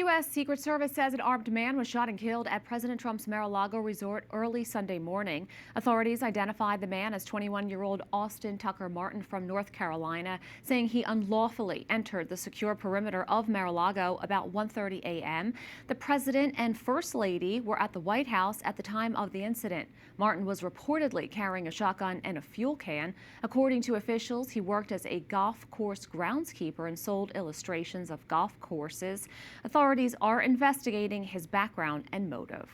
U.S. Secret Service says an armed man was shot and killed at President Trump's Mar-a-Lago resort early Sunday morning. Authorities identified the man as 21-year-old Austin Tucker Martin from North Carolina, saying he unlawfully entered the secure perimeter of Mar-a-Lago about 1:30 a.m. The president and first lady were at the White House at the time of the incident. Martin was reportedly carrying a shotgun and a fuel can. According to officials, he worked as a golf course groundskeeper and sold illustrations of golf courses. Authorities are investigating his background and motive.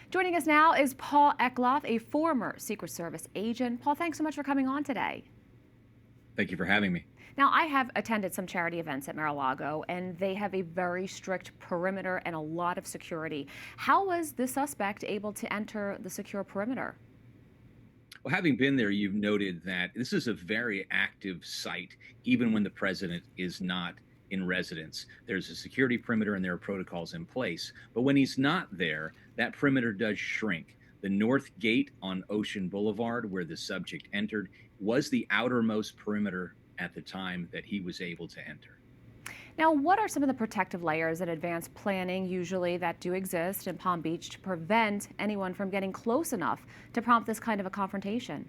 Joining us now is Paul Eckloff, a former Secret Service agent. Paul, thanks so much for coming on today. Thank you for having me. Now, I have attended some charity events at Mar-a-Lago, and they have a very strict perimeter and a lot of security. How was the suspect able to enter the secure perimeter? Well, having been there, you've noted that this is a very active site, even when the president is not in residence. There's a security perimeter and there are protocols in place. But when he's not there, that perimeter does shrink. The north gate on Ocean Boulevard, where the subject entered, was the outermost perimeter at the time that he was able to enter. Now, what are some of the protective layers and advanced planning usually that do exist in Palm Beach to prevent anyone from getting close enough to prompt this kind of a confrontation?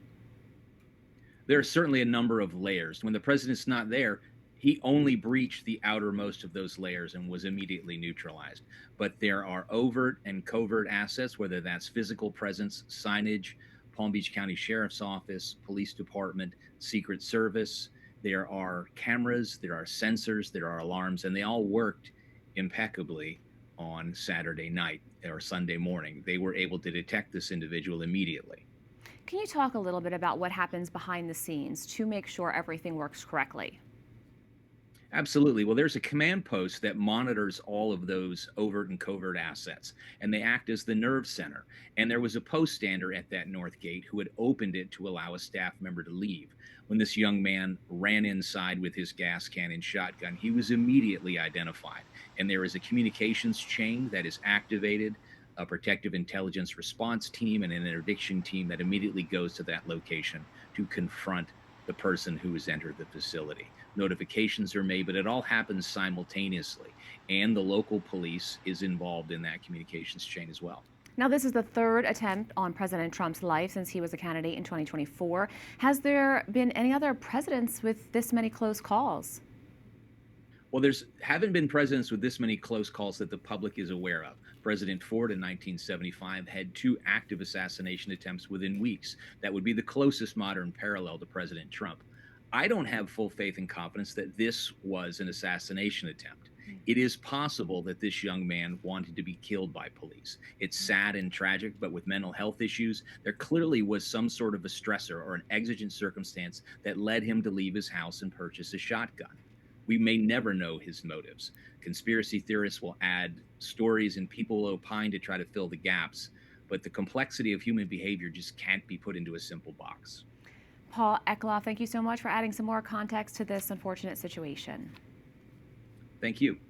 There are certainly a number of layers. When the president's not there, he only breached the outermost of those layers and was immediately neutralized. But there are overt and covert assets, whether that's physical presence, signage, Palm Beach County Sheriff's Office, Police Department, Secret Service. There are cameras, there are sensors, there are alarms, and they all worked impeccably on Saturday night or Sunday morning. They were able to detect this individual immediately. Can you talk a little bit about what happens behind the scenes to make sure everything works correctly? Absolutely. Well, there's a command post that monitors all of those overt and covert assets, and they act as the nerve center. And there was a post stander at that north gate who had opened it to allow a staff member to leave. When this young man ran inside with his gas can and shotgun, he was immediately identified. And there is a communications chain that is activated, a protective intelligence response team, and an interdiction team that immediately goes to that location to confront the person who has entered the facility. Notifications are made, but it all happens simultaneously. And the local police is involved in that communications chain as well. Now, this is the third attempt on President Trump's life since he was a candidate in 2024. Has there been any other presidents with this many close calls? Well, there's haven't been presidents with this many close calls that the public is aware of. President Ford in 1975 had two active assassination attempts within weeks. That would be the closest modern parallel to President Trump. I don't have full faith and confidence that this was an assassination attempt. It is possible that this young man wanted to be killed by police. It's sad and tragic, but with mental health issues, there clearly was some sort of a stressor or an exigent circumstance that led him to leave his house and purchase a shotgun. We may never know his motives. Conspiracy theorists will add stories and people will opine to try to fill the gaps, but the complexity of human behavior just can't be put into a simple box. Paul Eckloff, thank you so much for adding some more context to this unfortunate situation. Thank you.